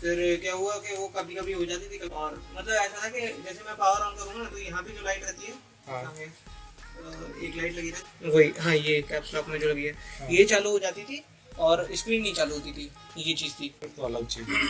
फिर क्या हुआ कि वो कभी कभी हो जाती थी, और मतलब ऐसा था कि जैसे मैं पावर ऑन करूँ ना तो यहाँ पे जो लाइट रहती है, हाँ। एक लाइट लगी रहती वही, हाँ ये कैप्स लॉक में जो लगी है, हाँ। ये चालू हो जाती थी और स्क्रीन नहीं चालू होती थी, ये चीज़ थी। तो अलग चीज है।